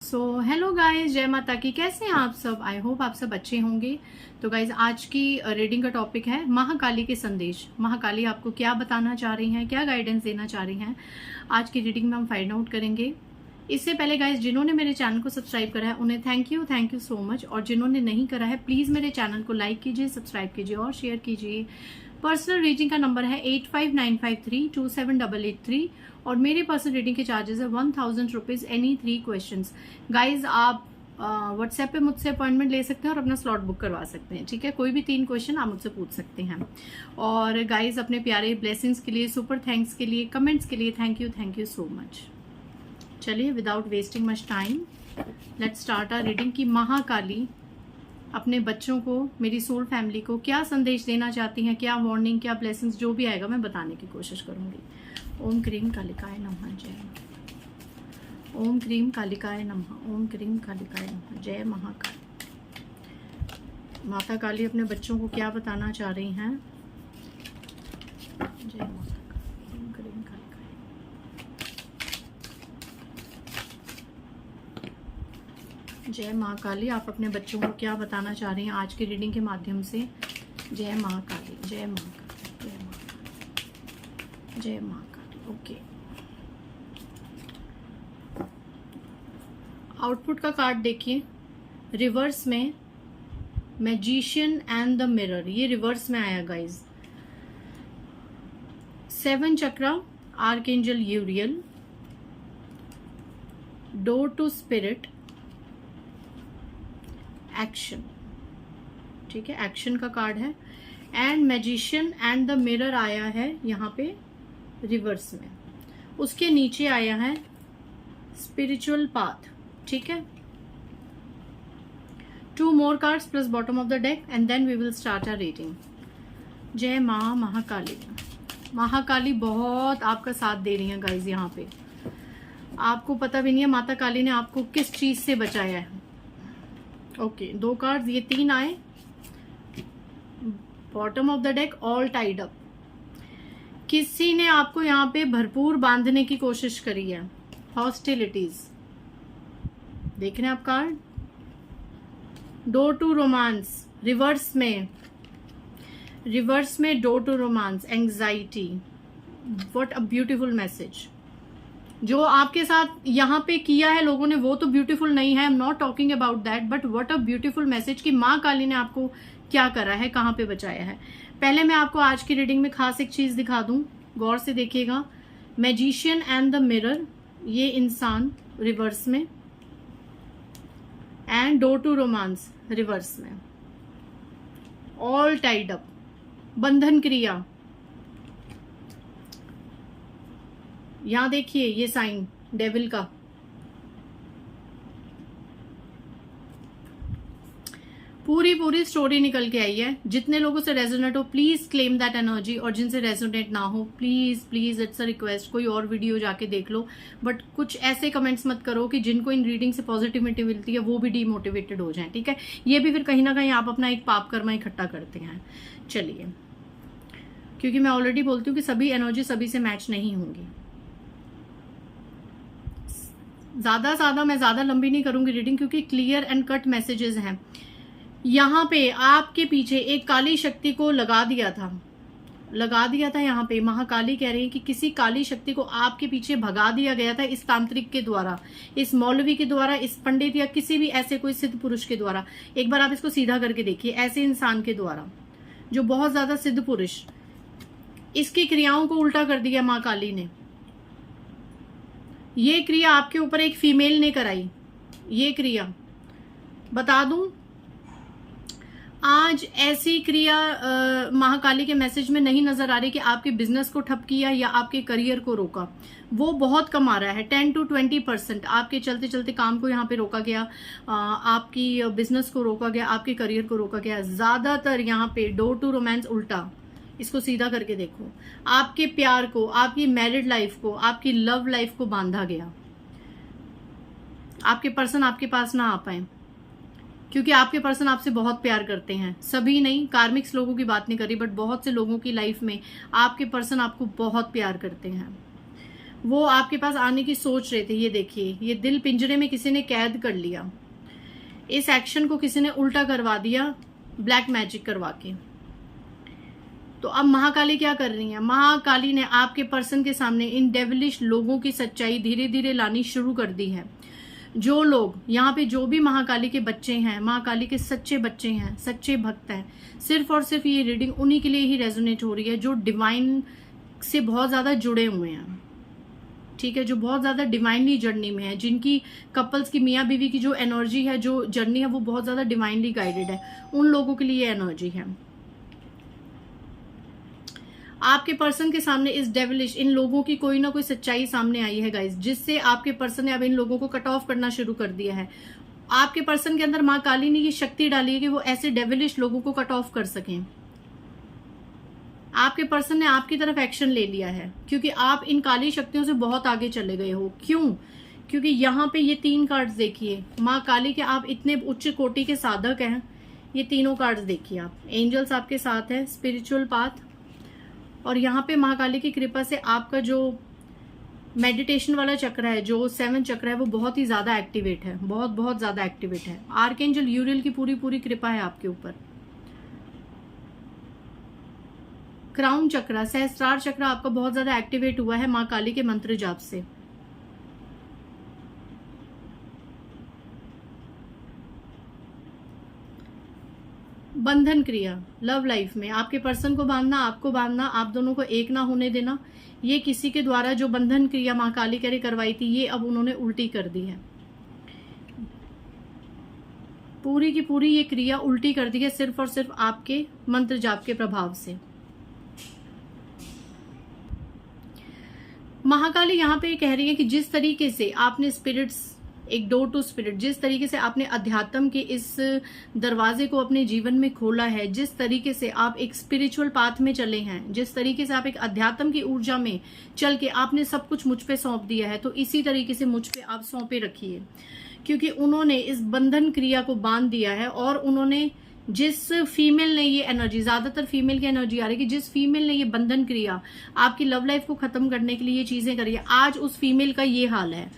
Hello guys, जय माता की। कैसे हैं आप सब? आई होप आप सब अच्छे होंगे। तो गाइज, आज की रीडिंग का टॉपिक है महाकाली के संदेश। महाकाली आपको क्या बताना चाह रही हैं, क्या गाइडेंस देना चाह रही हैं, आज की रीडिंग में हम फाइंड आउट करेंगे। इससे पहले गाइज, जिन्होंने मेरे चैनल को सब्सक्राइब करा है उन्हें थैंक यू सो मच, और जिन्होंने नहीं करा है प्लीज मेरे चैनल को लाइक कीजिए, सब्सक्राइब कीजिए और शेयर कीजिए। पर्सनल रीडिंग का नंबर है 8595327883 और मेरे पर्सनल रीडिंग के चार्जेस है 1000 रुपीज एनी 3 क्वेश्चंस। गाइज, आप व्हाट्सएप पे मुझसे अपॉइंटमेंट ले सकते हैं और अपना स्लॉट बुक करवा सकते हैं। ठीक है, कोई भी 3 क्वेश्चन आप मुझसे पूछ सकते हैं। और गाइज, अपने प्यारे ब्लेसिंग्स के लिए, सुपर थैंक्स के लिए, कमेंट्स के लिए थैंक यू सो मच। चलिए, without wasting much time, let's start our reading की महाकाली अपने बच्चों को, मेरी सोल फैमिली को क्या संदेश देना चाहती हैं, क्या वार्निंग, क्या ब्लेसिंग्स, जो भी आएगा मैं बताने की कोशिश करूंगी। ओम क्रीम कालिकाय नमः। जय ओम क्रीम कालिकाय नमः। ओम क्रीम कालिकाय नमः। जय महाकाली। माता काली अपने बच्चों को क्या बताना चाह रही हैं? जय माता काली। ओम क्रीम कालिकाय। जय माँ काली, आप अपने बच्चों को क्या बताना चाह रही हैं आज की रीडिंग के माध्यम से? जय माँ काली, जय माँ काली, जय माँ काली, जय माँ काली। ओके, आउटपुट का कार्ड देखिए। रिवर्स में मैजिशियन एंड द मिरर, ये रिवर्स में आया guys. 7 chakra, archangel Uriel, door to spirit, action. ठीक है, एक्शन का कार्ड है। And magician and the mirror आया है यहाँ पे रिवर्स में। उसके नीचे आया है स्पिरिचुअल पाथ। ठीक है, 2 more cards plus bottom of the deck and then we will start our reading. जय माँ महाकाली। महाकाली बहुत आपका साथ दे रही है गाइज। यहाँ पे आपको पता भी नहीं है माता काली ने आपको किस चीज से बचाया है। ओके, 2 कार्ड्स, ये 3 आए। Bottom of the deck, all tied up. किसी ने आपको यहाँ पे भरपूर बांधने की कोशिश करी है, हॉस्टिलिटीज। देख रहे हैं आप card. Door to romance reverse में, रिवर्स में door to romance, anxiety. What a beautiful message. जो आपके साथ यहाँ पे किया है लोगों ने वो तो ब्यूटीफुल नहीं है, I am not talking about that, but what a beautiful message कि माँ काली ने आपको क्या करा है, कहाँ पे बचाया है। पहले मैं आपको आज की रीडिंग में खास एक चीज दिखा दूं, गौर से देखिएगा। मैजिशियन एंड द मिरर, ये इंसान रिवर्स में, and door to romance reverse में, ऑल टाइड अप, बंधन क्रिया। यहां देखिए ये साइन डेविल का। पूरी स्टोरी निकल के आई है। जितने लोगों से रेजोनेट हो प्लीज क्लेम दैट एनर्जी, और जिनसे रेजोनेट ना हो प्लीज इट्स अ रिक्वेस्ट, कोई और वीडियो जाके देख लो। बट कुछ ऐसे कमेंट्स मत करो कि जिनको इन रीडिंग से पॉजिटिविटी मिलती है वो भी डीमोटिवेटेड हो जाएं। ठीक है, ये भी फिर कहीं ना कहीं आप अपना एक पाप कर्मा इकट्ठा करते हैं। चलिए, क्योंकि मैं ऑलरेडी बोलती हूँ कि सभी एनर्जी सभी से मैच नहीं होंगी। मैं ज्यादा लंबी नहीं करूंगी रीडिंग, क्योंकि क्लियर एंड कट मैसेजेस हैं। यहाँ पे आपके पीछे एक काली शक्ति को लगा दिया था। यहाँ पे महाकाली कह रही है कि किसी काली शक्ति को आपके पीछे भगा दिया गया था, इस तांत्रिक के द्वारा, इस मौलवी के द्वारा, इस पंडित या किसी भी ऐसे कोई सिद्ध पुरुष के द्वारा। एक बार आप इसको सीधा करके देखिए, ऐसे इंसान के द्वारा जो बहुत ज्यादा सिद्ध पुरुष, इसकी क्रियाओं को उल्टा कर दिया माँ काली ने। ये क्रिया आपके ऊपर एक फीमेल ने कराई। ये क्रिया बता दूं, आज ऐसी क्रिया महाकाली के मैसेज में नहीं नजर आ रही कि आपके बिजनेस को ठप किया या आपके करियर को रोका। वो बहुत कम आ रहा है, 10 to 20% आपके चलते चलते काम को यहाँ पे रोका गया, आपकी बिजनेस को रोका गया, आपके करियर को रोका गया। ज्यादातर यहाँ पे डोर टू रोमांस उल्टा। इसको सीधा करके देखो, आपके प्यार को, आपकी मैरिड लाइफ को, आपकी लव लाइफ को बांधा गया। आपके पर्सन आपके पास ना आ पाए, क्योंकि आपके पर्सन आपसे बहुत प्यार करते हैं। सभी नहीं, कार्मिक्स लोगों की बात नहीं करी, बट बहुत से लोगों की लाइफ में आपके पर्सन आपको बहुत प्यार करते हैं। वो आपके पास आने की सोच रहे थे। ये देखिए, ये दिल पिंजरे में किसी ने कैद कर लिया, इस एक्शन को किसी ने उल्टा करवा दिया ब्लैक मैजिक करवा के। तो अब महाकाली क्या कर रही है? महाकाली ने आपके पर्सन के सामने इन डेविलिश लोगों की सच्चाई धीरे धीरे लानी शुरू कर दी है। जो लोग यहाँ पे, जो भी महाकाली के बच्चे हैं, महाकाली के सच्चे बच्चे हैं, सच्चे भक्त हैं, सिर्फ और सिर्फ ये रीडिंग उन्हीं के लिए ही रेजोनेट हो रही है जो डिवाइन से बहुत ज्यादा जुड़े हुए हैं, ठीक है, जो बहुत ज्यादा डिवाइनली जर्नी में है, जिनकी कपल्स की, मियाँ बीवी की जो एनर्जी है, जो जर्नी है, वो बहुत ज्यादा डिवाइनली गाइडेड है, उन लोगों के लिए एनर्जी है। आपके पर्सन के सामने इस डेविलिश इन लोगों की कोई ना कोई सच्चाई सामने आई है गाइस, जिससे आपके पर्सन ने अब इन लोगों को कट ऑफ करना शुरू कर दिया है। आपके पर्सन के अंदर माँ काली ने ये शक्ति डाली है कि वो ऐसे डेविलिश लोगों को कट ऑफ कर सकें। आपके पर्सन ने आपकी तरफ एक्शन ले लिया है क्योंकि आप इन काली शक्तियों से बहुत आगे चले गए हो। क्यों? क्योंकि यहाँ पे ये 3 कार्ड्स देखिए, माँ काली के आप इतने उच्च कोटि के साधक हैं। ये तीनों कार्ड्स देखिए आप, एंजल्स आपके साथ है, स्पिरिचुअल पाथ, और यहाँ पे महाकाली की कृपा से आपका जो मेडिटेशन वाला चक्र है, जो 7 चक्र है, वो बहुत ही ज्यादा एक्टिवेट है, बहुत बहुत ज्यादा एक्टिवेट है। आर्कएंजल यूरियल की पूरी पूरी कृपा है आपके ऊपर। क्राउन चक्र, सहस्त्रार चक्र आपका बहुत ज्यादा एक्टिवेट हुआ है माँ काली के मंत्र जाप से। बंधन क्रिया, लव लाइफ में आपके पर्सन को बांधना, आपको बांधना, आप दोनों को एक ना होने देना, ये किसी के द्वारा जो बंधन क्रिया माँ काली करे करवाई थी, ये अब उन्होंने उल्टी कर दी है। पूरी की पूरी ये क्रिया उल्टी कर दी है सिर्फ और सिर्फ आपके मंत्र जाप के प्रभाव से। महाकाली यहाँ पे कह रही है कि जिस तरीके से आपने स्पिरिट्स, एक डोर टू स्पिरिट, जिस तरीके से आपने अध्यात्म के इस दरवाजे को अपने जीवन में खोला है, जिस तरीके से आप एक स्पिरिचुअल पाथ में चले हैं, जिस तरीके से आप एक अध्यात्म की ऊर्जा में चल के आपने सब कुछ मुझ पे सौंप दिया है, तो इसी तरीके से मुझ पे आप सौंपे रखिए, क्योंकि उन्होंने इस बंधन क्रिया को बांध दिया है। और उन्होंने, जिस फीमेल ने ये एनर्जी, ज्यादातर फीमेल की एनर्जी आ रही है कि जिस फीमेल ने ये बंधन क्रिया आपकी लव लाइफ को खत्म करने के लिए ये चीजें करी है, आज उस फीमेल का ये हाल है।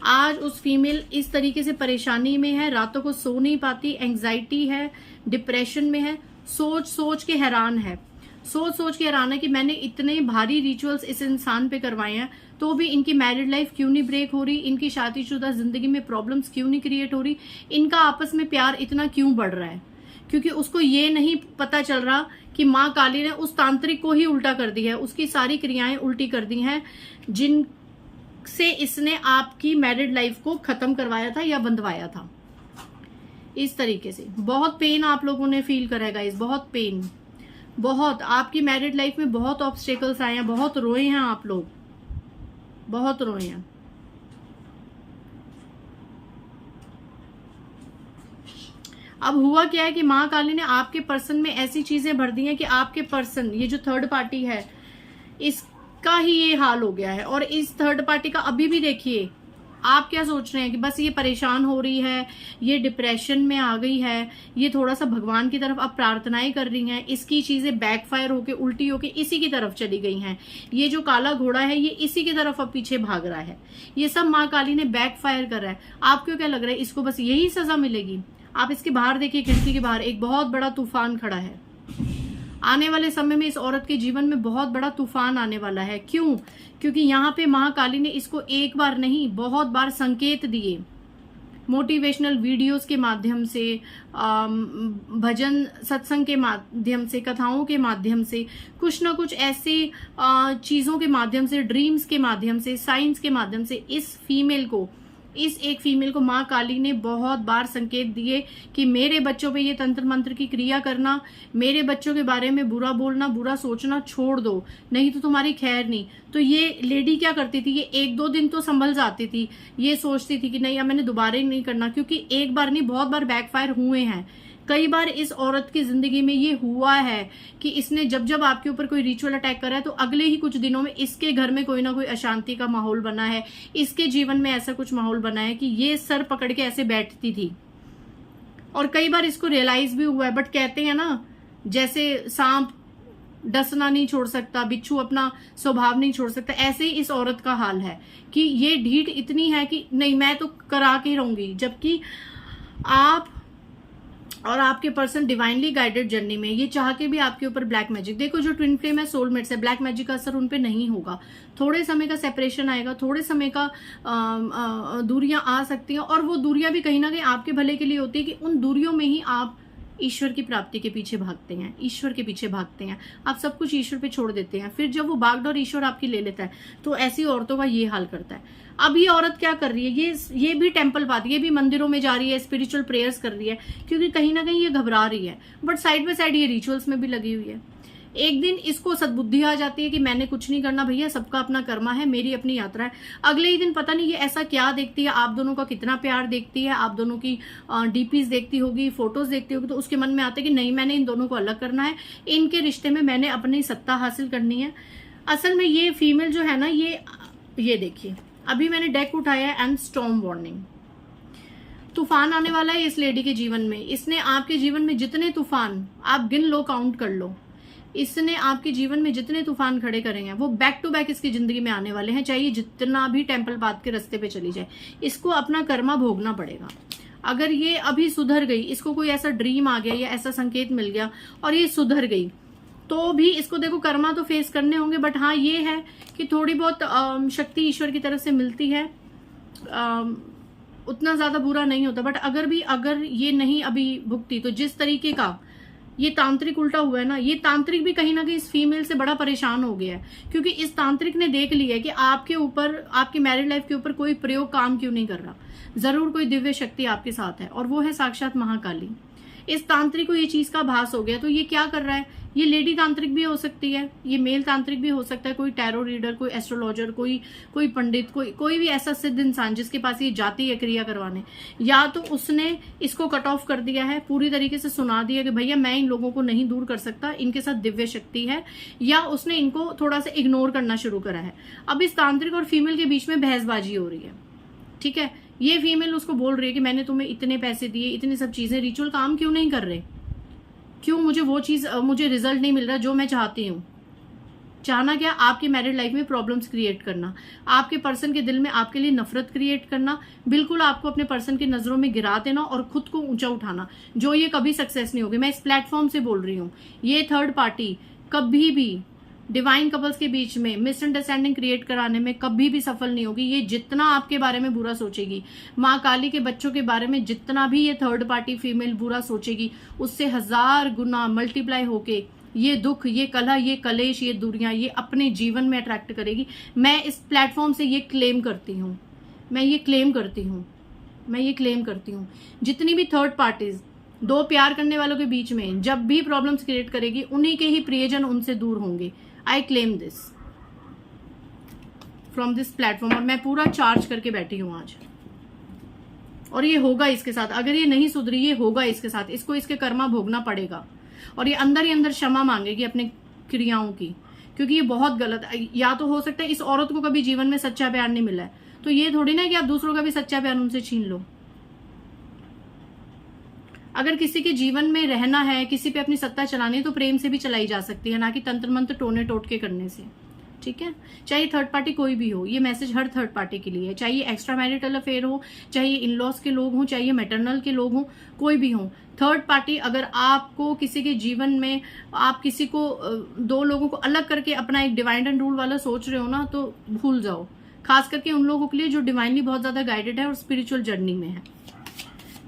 आज उस फीमेल इस तरीके से परेशानी में है, रातों को सो नहीं पाती, एंग्जाइटी है, डिप्रेशन में है, सोच सोच के हैरान है, सोच सोच के हैरान है कि मैंने इतने भारी रिचुअल्स इस इंसान पे करवाए हैं तो भी इनकी मैरिड लाइफ क्यों नहीं ब्रेक हो रही, इनकी शादीशुदा जिंदगी में प्रॉब्लम्स क्यों नहीं क्रिएट हो रही, इनका आपस में प्यार इतना क्यों बढ़ रहा है। क्योंकि उसको ये नहीं पता चल रहा कि माँ काली ने उस तांत्रिक को ही उल्टा कर दी है, उसकी सारी क्रियाएं उल्टी कर दी हैं जिनसे इसने आपकी मैरिड लाइफ को खत्म करवाया था या बंधवाया था। इस तरीके से बहुत पेन आप लोगों ने फील करा है गाइस, बहुत पेन, बहुत आपकी मैरिड लाइफ में बहुत ऑब्स्टेकल्स आए हैं, बहुत रोए हैं आप लोग, बहुत रोए हैं। अब हुआ क्या है कि माँ काली ने आपके पर्सन में ऐसी चीजें भर दी हैं कि आपके पर्सन, ये जो थर्ड पार्टी है, इसका ही ये हाल हो गया है। और इस थर्ड पार्टी का अभी भी देखिए आप क्या सोच रहे हैं कि बस ये परेशान हो रही है, ये डिप्रेशन में आ गई है, ये थोड़ा सा भगवान की तरफ अब प्रार्थनाएं कर रही हैं, इसकी चीजें बैकफायर होके, उल्टी होके इसी की तरफ चली गई हैं। ये जो काला घोड़ा है ये इसी की तरफ अब पीछे भाग रहा है, ये सब माँ काली ने बैकफायर कर रहा है। आपको क्या लग रहा है इसको बस यही सजा मिलेगी? आप इसके बाहर देखिए, खिड़की के बाहर एक बहुत बड़ा तूफान खड़ा है। आने वाले समय में इस औरत के जीवन में बहुत बड़ा तूफान आने वाला है। क्यों? क्योंकि यहाँ पे महाकाली ने इसको एक बार नहीं बहुत बार संकेत दिए, मोटिवेशनल वीडियोस के माध्यम से, भजन सत्संग के माध्यम से, कथाओं के माध्यम से, कुछ ना कुछ ऐसे चीजों के माध्यम से, ड्रीम्स के माध्यम से, साइंस के माध्यम से इस फीमेल को, इस एक फीमेल को माँ काली ने बहुत बार संकेत दिए कि मेरे बच्चों पे ये तंत्र मंत्र की क्रिया करना, मेरे बच्चों के बारे में बुरा बोलना, बुरा सोचना छोड़ दो, नहीं तो तुम्हारी खैर नहीं। तो ये लेडी क्या करती थी, ये 1-2 दिन तो संभल जाती थी, ये सोचती थी कि नहीं अब मैंने दोबारा ही नहीं करना, क्योंकि एक बार नहीं बहुत बार बैकफायर हुए हैं। कई बार इस औरत की जिंदगी में ये हुआ है कि इसने जब जब आपके ऊपर कोई रिचुअल अटैक करा है तो अगले ही कुछ दिनों में इसके घर में कोई ना कोई अशांति का माहौल बना है, इसके जीवन में ऐसा कुछ माहौल बना है कि ये सर पकड़ के ऐसे बैठती थी। और कई बार इसको रियलाइज भी हुआ है, बट कहते हैं ना जैसे सांप डसना नहीं छोड़ सकता, बिच्छू अपना स्वभाव नहीं छोड़ सकता। ऐसे ही इस औरत का हाल है कि ये ढीठ इतनी है कि नहीं मैं तो करा के रहूंगी, जबकि आप और आपके पर्सन डिवाइनली गाइडेड जर्नी में, ये चाह के भी आपके ऊपर ब्लैक मैजिक। देखो जो ट्विन फ्लेम है, सोलमेट्स है, ब्लैक मैजिक का असर उन पे नहीं होगा। थोड़े समय का सेपरेशन आएगा, थोड़े समय का दूरियां आ सकती हैं, और वो दूरियां भी कहीं ना कहीं आपके भले के लिए होती है कि उन दूरियों में ही आप ईश्वर की प्राप्ति के पीछे भागते हैं, ईश्वर के पीछे भागते हैं, आप सब कुछ ईश्वर पे छोड़ देते हैं। फिर जब वो बागडोर ईश्वर आपकी ले लेता है, तो ऐसी औरतों का ये हाल करता है। अब ये औरत क्या कर रही है, ये भी टेम्पल पाती है, ये भी मंदिरों में जा रही है, स्पिरिचुअल प्रेयर्स कर रही है, क्योंकि कहीं ना कहीं ये घबरा रही है, बट साइड बाय साइड ये रिचुअल्स में भी लगी हुई है। एक दिन इसको सद्बुद्धि आ जाती है कि मैंने कुछ नहीं करना भैया, सबका अपना कर्मा है, मेरी अपनी यात्रा है। अगले ही दिन पता नहीं ये ऐसा क्या देखती है, आप दोनों का कितना प्यार देखती है, आप दोनों की डीपीज देखती होगी, फोटोज देखती होगी, तो उसके मन में आता है कि नहीं मैंने इन दोनों को अलग करना है, इनके रिश्ते में मैंने अपनी सत्ता हासिल करनी है। असल में ये फीमेल जो है ना, ये देखिए, अभी मैंने डेक उठाया है एंड स्टॉर्म वार्निंग। तूफान आने वाला है इस लेडी के जीवन में। इसने आपके जीवन में जितने तूफान आप गिन लो, काउंट कर लो, इसने आपके जीवन में जितने तूफान खड़े करेंगे वो बैक टू बैक इसकी जिंदगी में आने वाले हैं, चाहे जितना भी टेम्पल पाथ के रास्ते पे चली जाए, इसको अपना कर्मा भोगना पड़ेगा। अगर ये अभी सुधर गई, इसको कोई ऐसा ड्रीम आ गया या ऐसा संकेत मिल गया और ये सुधर गई, तो भी इसको देखो कर्मा तो फेस करने होंगे, बट हाँ ये है कि थोड़ी बहुत शक्ति ईश्वर की तरफ से मिलती है, उतना ज्यादा बुरा नहीं होता। बट अगर ये नहीं अभी भुगती, तो जिस तरीके का ये तांत्रिक उल्टा हुआ है ना, ये तांत्रिक भी कहीं ना कहीं इस फीमेल से बड़ा परेशान हो गया है, क्योंकि इस तांत्रिक ने देख लिया है कि आपके ऊपर, आपकी मैरिड लाइफ के ऊपर कोई प्रयोग काम क्यों नहीं कर रहा। जरूर कोई दिव्य शक्ति आपके साथ है, और वो है साक्षात महाकाली। इस तांत्रिक को ये चीज का भास हो गया, तो ये क्या कर रहा है, ये लेडी तांत्रिक भी हो सकती है, ये मेल तांत्रिक भी हो सकता है, कोई टैरो रीडर, कोई एस्ट्रोलॉजर, कोई पंडित, कोई भी ऐसा सिद्ध इंसान जिसके पास ये जाती है क्रिया करवाने, या तो उसने इसको कट ऑफ कर दिया है, पूरी तरीके से सुना दिया कि भैया मैं इन लोगों को नहीं दूर कर सकता, इनके साथ दिव्य शक्ति है, या उसने इनको थोड़ा सा इग्नोर करना शुरू करा है। अब इस तांत्रिक और फीमेल के बीच में बहसबाजी हो रही है, ठीक है। ये फीमेल उसको बोल रही है कि मैंने तुम्हें इतने पैसे दिए, इतनी सब चीजें, रिचुअल काम क्यों नहीं कर रहे, क्यों मुझे वो चीज, मुझे रिजल्ट नहीं मिल रहा जो मैं चाहती हूँ। चाहना क्या, आपकी मैरिड लाइफ में प्रॉब्लम्स क्रिएट करना, आपके पर्सन के दिल में आपके लिए नफरत क्रिएट करना, बिल्कुल आपको अपने पर्सन की नजरों में गिरा देना और खुद को ऊंचा उठाना, जो ये कभी सक्सेस नहीं होगी। मैं इस प्लेटफॉर्म से बोल रही हूँ, ये थर्ड पार्टी कभी भी डिवाइन कपल्स के बीच में मिसअंडरस्टैंडिंग क्रिएट कराने में कभी भी सफल नहीं होगी। ये जितना आपके बारे में बुरा सोचेगी, माँ काली के बच्चों के बारे में जितना भी ये थर्ड पार्टी फीमेल बुरा सोचेगी, उससे 1000 गुना मल्टीप्लाई होके ये दुख, ये कलह, ये कलेश, ये दूरियां ये अपने जीवन में अट्रैक्ट करेगी। मैं इस प्लेटफॉर्म से ये क्लेम करती हूँ, मैं ये क्लेम करती हूँ, जितनी भी थर्ड पार्टीज दो प्यार करने वालों के बीच में जब भी प्रॉब्लम्स क्रिएट करेगी, उन्हीं के ही प्रियजन उनसे दूर होंगे। I claim this from this platform, और मैं पूरा चार्ज करके बैठी हूं आज, और ये होगा इसके साथ। अगर ये नहीं सुधरी, ये होगा इसके साथ, इसको इसके कर्मा भोगना पड़ेगा, और ये अंदर ही अंदर क्षमा मांगेगी अपने क्रियाओं की, क्योंकि ये बहुत गलत है। या तो हो सकता है इस औरत को कभी जीवन में सच्चा प्यार नहीं मिला है, तो ये थोड़ी ना कि आप दूसरों का भी सच्चा प्यार उनसे छीन लो। अगर किसी के जीवन में रहना है, किसी पे अपनी सत्ता चलानी है, तो प्रेम से भी चलाई जा सकती है, ना कि तंत्र मंत्र टोने टोटके करने से, ठीक है। चाहे थर्ड पार्टी कोई भी हो, ये मैसेज हर थर्ड पार्टी के लिए है, चाहे ये एक्स्ट्रा मैरिटल अफेयर हो, चाहे ये इन-लॉज के लोग हों, चाहे ये मैटरनल के लोग हों, कोई भी हो। थर्ड पार्टी अगर आपको किसी के जीवन में, आप किसी को, दो लोगों को अलग करके अपना एक डिवाइन एंड रूल वाला सोच रहे हो ना, तो भूल जाओ। खास करके उन लोगों के लिए जो डिवाइनली बहुत ज्यादा गाइडेड है और स्पिरिचुअल जर्नी में है।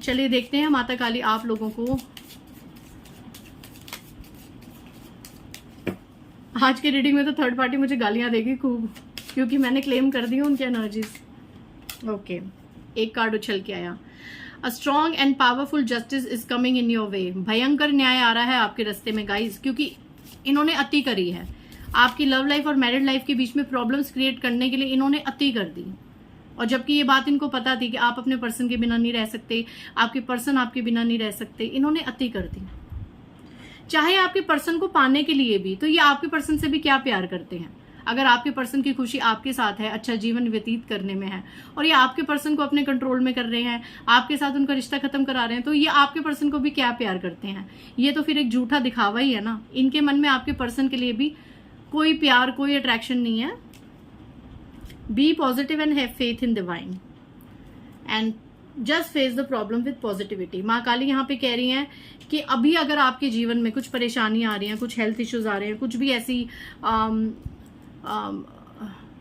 चलिए देखते हैं माता काली आप लोगों को आज की रीडिंग में। तो थर्ड पार्टी मुझे गालियां देगी खूब, क्योंकि मैंने क्लेम कर दी उनकी एनर्जीज। ओके, एक कार्ड उछल के आया, a strong and powerful justice is coming in your way. भयंकर न्याय आ रहा है आपके रास्ते में गाइस, क्योंकि इन्होंने अति करी है। आपकी लव लाइफ और मैरिड लाइफ के बीच में प्रॉब्लम्स क्रिएट करने के लिए इन्होंने अति कर दी, और जबकि ये बात इनको पता थी कि आप अपने पर्सन के बिना नहीं रह सकते, आपके पर्सन आपके बिना नहीं रह सकते, इन्होंने अति कर दी। चाहे आपके पर्सन को पाने के लिए भी, तो ये आपके पर्सन से भी क्या प्यार करते हैं। अगर आपके पर्सन की खुशी आपके साथ है, अच्छा जीवन व्यतीत करने में है, और ये आपके पर्सन को अपने कंट्रोल में कर रहे हैं, आपके साथ उनका रिश्ता खत्म करा रहे हैं, तो ये आपके पर्सन को भी क्या प्यार करते हैं? ये तो फिर एक झूठा दिखावा ही है ना। इनके मन में आपके पर्सन के लिए भी कोई प्यार, कोई अट्रैक्शन नहीं है। Be positive and have faith in divine and just face the problem with positivity. माँ काली यहाँ पे कह रही हैं कि अभी अगर आपके जीवन में कुछ परेशानियां आ रही हैं, कुछ हेल्थ इश्यूज आ रहे हैं, कुछ भी ऐसी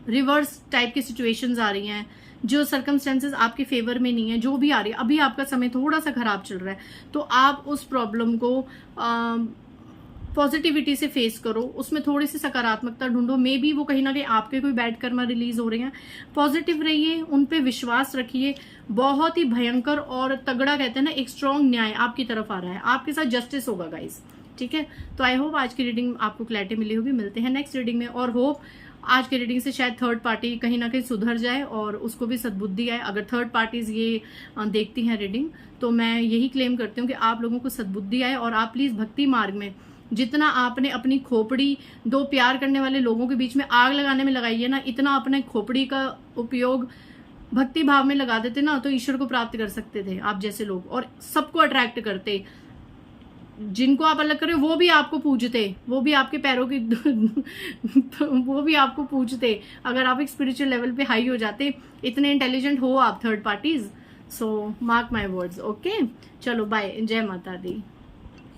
रिवर्स टाइप की सिचुएशंस आ रही हैं, जो सर्कमस्टेंसेस आपके फेवर में नहीं है, जो भी आ रही है, अभी आपका समय थोड़ा सा खराब चल रहा है, तो आप उस प्रॉब्लम को पॉजिटिविटी से फेस करो, उसमें थोड़ी सी सकारात्मकता ढूंढो। मे बी वो कहीं ना कहीं आपके कोई बैड कर्मा रिलीज हो रहे हैं। पॉजिटिव रहिए, उन पे विश्वास रखिए। बहुत ही भयंकर और तगड़ा कहते हैं ना, एक स्ट्रॉन्ग न्याय आपकी तरफ आ रहा है, आपके साथ जस्टिस होगा गाइस, ठीक है। तो आई होप आज की रीडिंग आपको क्लैरिटी मिली होगी। मिलते हैं नेक्स्ट रीडिंग में, और होप आज की रीडिंग से शायद थर्ड पार्टी कहीं ना कहीं सुधर जाए और उसको भी सद्बुद्धि आए। अगर थर्ड पार्टीज ये देखती हैं रीडिंग, तो मैं यही क्लेम करती हूँ कि आप लोगों को सद्बुद्धि आए, और आप प्लीज भक्ति मार्ग में जितना आपने अपनी खोपड़ी दो प्यार करने वाले लोगों के बीच में आग लगाने में लगाई है ना, इतना अपने खोपड़ी का उपयोग भक्ति भाव में लगा देते ना, तो ईश्वर को प्राप्त कर सकते थे आप जैसे लोग, और सबको अट्रैक्ट करते। जिनको आप अलग कर रहे हो वो भी आपको पूजते, वो भी आपके पैरों की वो भी आपको पूजते, अगर आप एक स्पिरिचुअल लेवल पे हाई हो जाते। इतने इंटेलिजेंट हो आप third parties. So mark my words. Okay, चलो बाय, जय माता दी।